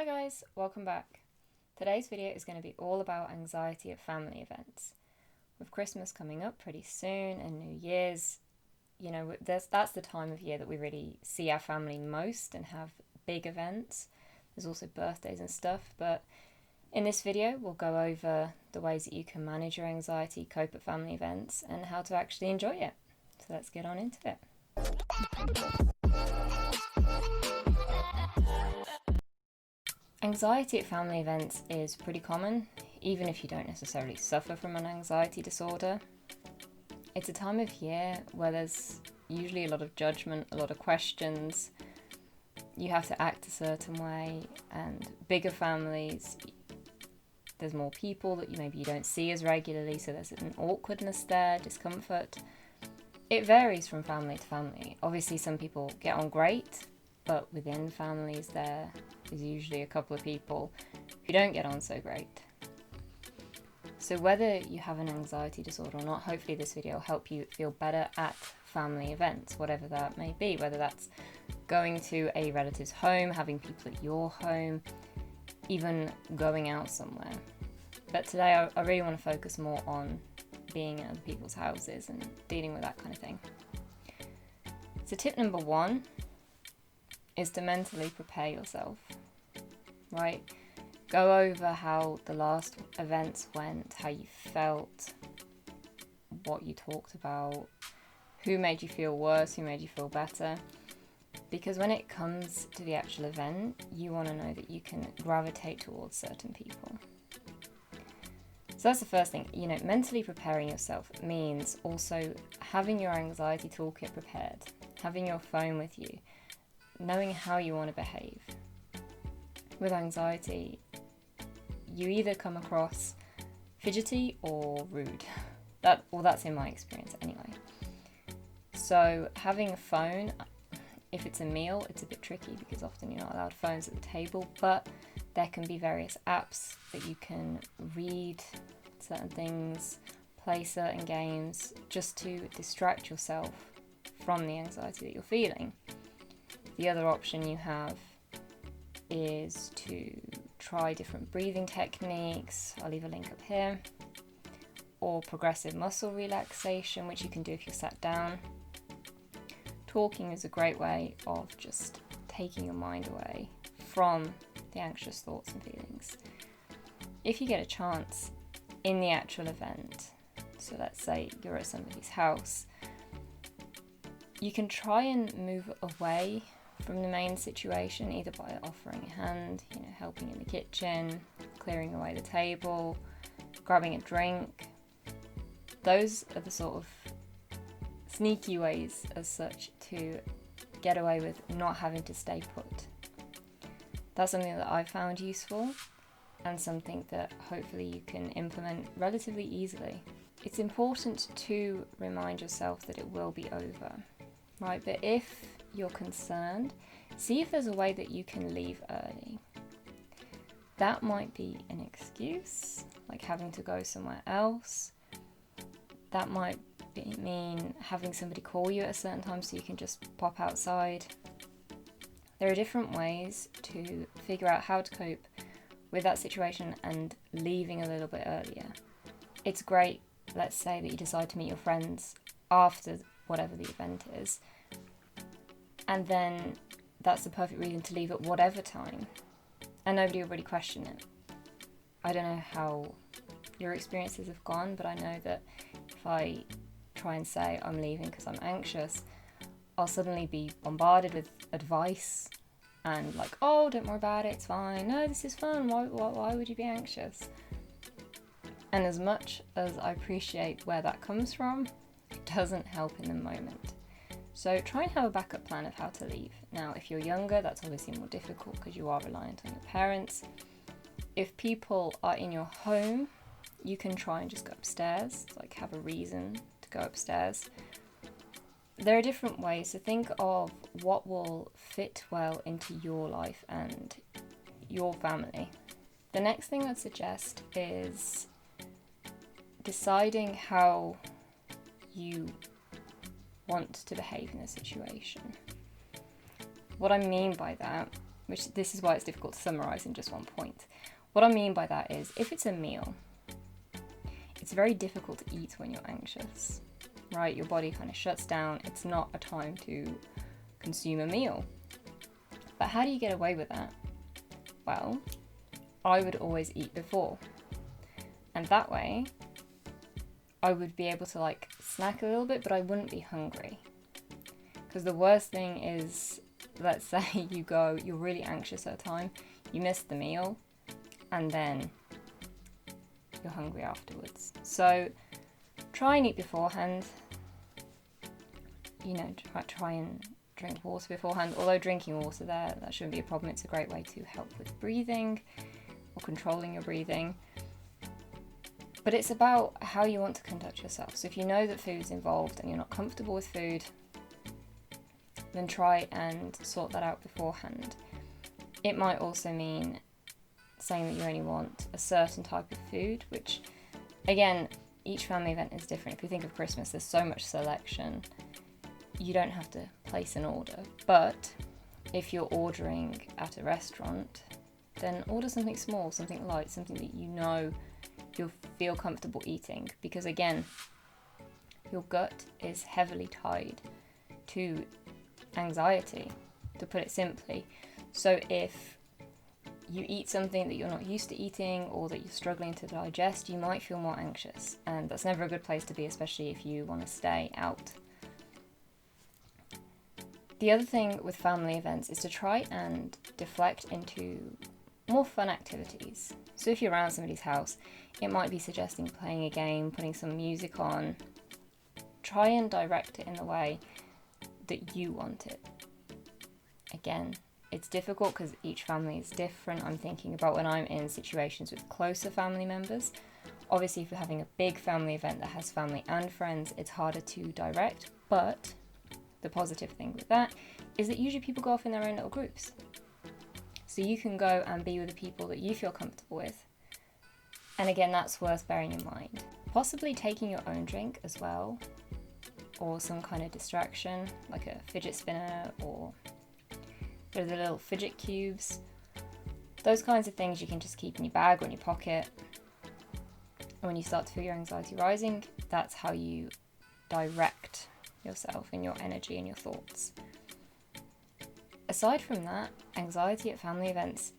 Hi guys, welcome back. Today's video is going to be all about anxiety at family events. With Christmas coming up pretty soon and New Year's, that's the time of year that we really see our family most and have big events. There's also birthdays and stuff, but in this video we'll go over the ways that you can manage your anxiety, cope at family events, and how to actually enjoy it. So let's get on into it. Anxiety at family events is pretty common, even if you don't necessarily suffer from an anxiety disorder. It's a time of year where there's usually a lot of judgment, a lot of questions. You have to act a certain way, and bigger families, there's more people that maybe you don't see as regularly, so there's an awkwardness there, discomfort. It varies from family to family. Obviously, some people get on great, but within families there is usually a couple of people who don't get on so great. So whether you have an anxiety disorder or not, hopefully this video will help you feel better at family events, whatever that may be, whether that's going to a relative's home, having people at your home, even going out somewhere. But today I really want to focus more on being at other people's houses and dealing with that kind of thing. So tip number 1 is to mentally prepare yourself, right? Go over how the last events went, how you felt, what you talked about, who made you feel worse, who made you feel better. Because when it comes to the actual event, you want to know that you can gravitate towards certain people. So that's the first thing. Mentally preparing yourself means also having your anxiety toolkit prepared, having your phone with you, knowing how you want to behave. With anxiety, you either come across fidgety or rude. That's in my experience anyway. So having a phone, if it's a meal, it's a bit tricky because often you're not allowed phones at the table, but there can be various apps that you can read certain things, play certain games, just to distract yourself from the anxiety that you're feeling. The other option you have is to try different breathing techniques. I'll leave a link up here. Or progressive muscle relaxation, which you can do if you're sat down. Talking is a great way of just taking your mind away from the anxious thoughts and feelings. If you get a chance in the actual event, so let's say you're at somebody's house, you can try and move away from the main situation, either by offering a hand, helping in the kitchen, clearing away the table, grabbing a drink. Those are the sort of sneaky ways as such to get away with not having to stay put. That's something that I've found useful and something that hopefully you can implement relatively easily. It's important to remind yourself that it will be over, right? But if you're concerned, see if there's a way that you can leave early. That might be an excuse, like having to go somewhere else. That might mean having somebody call you at a certain time so you can just pop outside. There are different ways to figure out how to cope with that situation and leaving a little bit earlier. It's great, let's say that you decide to meet your friends after whatever the event is, and then that's the perfect reason to leave at whatever time, and nobody will really question it. I don't know how your experiences have gone, but I know that if I try and say I'm leaving because I'm anxious, I'll suddenly be bombarded with advice and like, oh, don't worry about it, it's fine, no, this is fun, why would you be anxious? And as much as I appreciate where that comes from, it doesn't help in the moment. So try and have a backup plan of how to leave. Now, if you're younger, that's obviously more difficult because you are reliant on your parents. If people are in your home, you can try and just go upstairs, like have a reason to go upstairs. There are different ways to think of what will fit well into your life and your family. The next thing I'd suggest is deciding how you want to behave in a situation. What I mean by that, which this is why it's difficult to summarize in just one point. What I mean by that is, if it's a meal, it's very difficult to eat when you're anxious, right? Your body kind of shuts down. It's not a time to consume a meal. But how do you get away with that? Well, I would always eat before. And that way, I would be able to like snack a little bit, but I wouldn't be hungry. Because the worst thing is, let's say you're really anxious at a time, you miss the meal, and then you're hungry afterwards. So try and eat beforehand. You know, try and drink water beforehand. Although drinking water that shouldn't be a problem. It's a great way to help with breathing or controlling your breathing. But it's about how you want to conduct yourself. So if you know that food's involved and you're not comfortable with food, then try and sort that out beforehand. It might also mean saying that you only want a certain type of food, which, again, each family event is different. If you think of Christmas, there's so much selection. You don't have to place an order. But if you're ordering at a restaurant, then order something small, something light, something that you know you'll feel comfortable eating. Because again, your gut is heavily tied to anxiety, to put it simply. So if you eat something that you're not used to eating or that you're struggling to digest, you might feel more anxious, and that's never a good place to be, especially if you want to stay out. The other thing with family events is to try and deflect into more fun activities. So if you're around somebody's house, it might be suggesting playing a game, putting some music on. Try and direct it in the way that you want it. Again, it's difficult because each family is different. I'm thinking about when I'm in situations with closer family members. Obviously, if you're having a big family event that has family and friends, it's harder to direct. But the positive thing with that is that usually people go off in their own little groups. So you can go and be with the people that you feel comfortable with. And again, that's worth bearing in mind. Possibly taking your own drink as well, or some kind of distraction, like a fidget spinner or the little fidget cubes. Those kinds of things you can just keep in your bag or in your pocket. And when you start to feel your anxiety rising, that's how you direct yourself and your energy and your thoughts. Aside from that, anxiety at family events,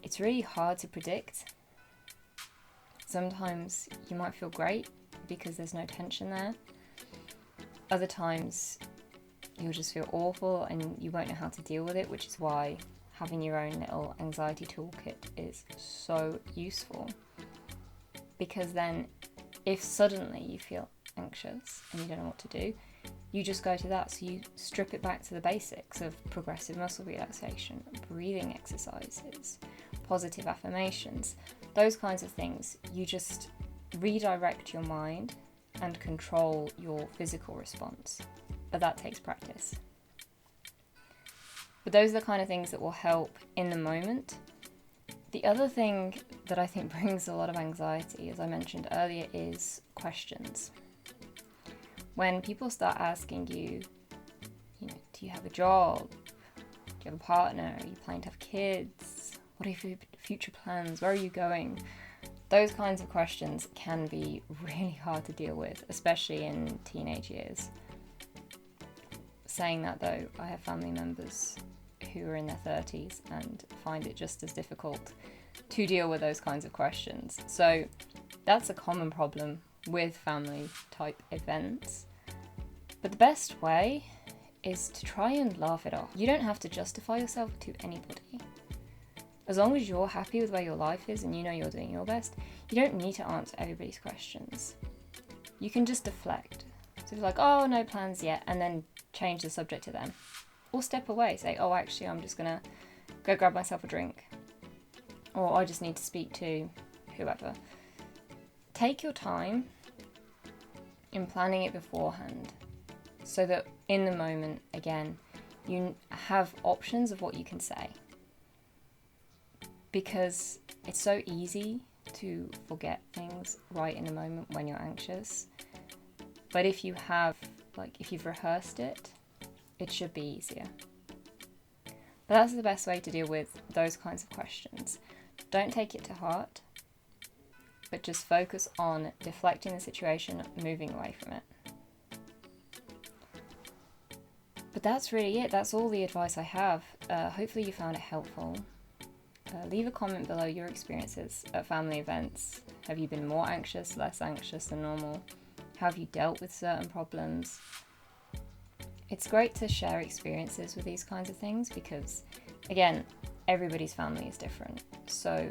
it's really hard to predict. Sometimes you might feel great because there's no tension there. Other times you'll just feel awful and you won't know how to deal with it, which is why having your own little anxiety toolkit is so useful. Because then if suddenly you feel anxious and you don't know what to do, you just go to that. So you strip it back to the basics of progressive muscle relaxation, breathing exercises, positive affirmations, those kinds of things. You just redirect your mind and control your physical response. But that takes practice. But those are the kind of things that will help in the moment. The other thing that I think brings a lot of anxiety, as I mentioned earlier, is questions. When people start asking you, do you have a job? Do you have a partner? Are you planning to have kids? What are your future plans? Where are you going? Those kinds of questions can be really hard to deal with, especially in teenage years. Saying that though, I have family members who are in their 30s and find it just as difficult to deal with those kinds of questions. So that's a common problem with family type events. But the best way is to try and laugh it off. You don't have to justify yourself to anybody. As long as you're happy with where your life is and you know you're doing your best, you don't need to answer everybody's questions. You can just deflect. So if you're like, oh, no plans yet, and then change the subject to them. Or step away, say, oh, actually, I'm just gonna go grab myself a drink. Or I just need to speak to whoever. Take your time in planning it beforehand so that in the moment, again, you have options of what you can say. Because it's so easy to forget things right in the moment when you're anxious. But if you have, if you've rehearsed it, it should be easier. But that's the best way to deal with those kinds of questions. Don't take it to heart, but just focus on deflecting the situation, moving away from it. But that's really it. That's all the advice I have. Hopefully you found it helpful. Leave a comment below your experiences at family events. Have you been more anxious, less anxious than normal? How have you dealt with certain problems? It's great to share experiences with these kinds of things because, again, everybody's family is different. So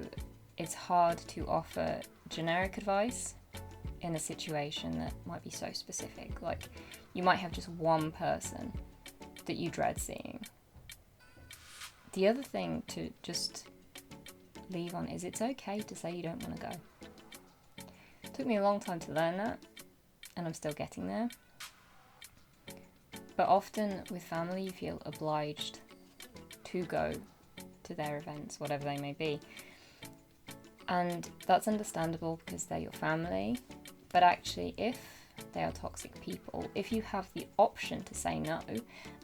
it's hard to offer generic advice in a situation that might be so specific. Like, you might have just one person that you dread seeing. The other thing to just leave on is it's okay to say you don't want to go. It took me a long time to learn that, and I'm still getting there. But often with family, you feel obliged to go to their events, whatever they may be. And that's understandable because they're your family. But actually, if they are toxic people, if you have the option to say no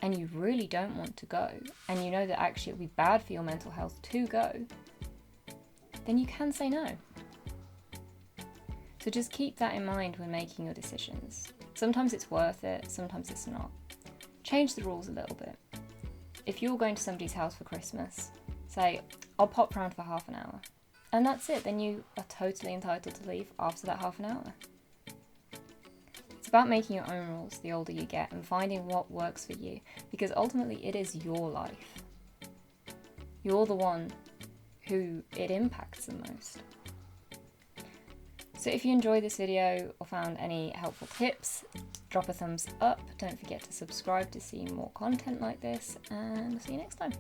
and you really don't want to go, and you know that actually it would be bad for your mental health to go, then you can say no. So just keep that in mind when making your decisions. Sometimes it's worth it, sometimes it's not. Change the rules a little bit. If you're going to somebody's house for Christmas, say, I'll pop round for half an hour. And that's it, then you are totally entitled to leave after that half an hour. It's about making your own rules the older you get and finding what works for you, because ultimately it is your life. You're the one who it impacts the most. So if you enjoyed this video or found any helpful tips, drop a thumbs up. Don't forget to subscribe to see more content like this, and I'll see you next time.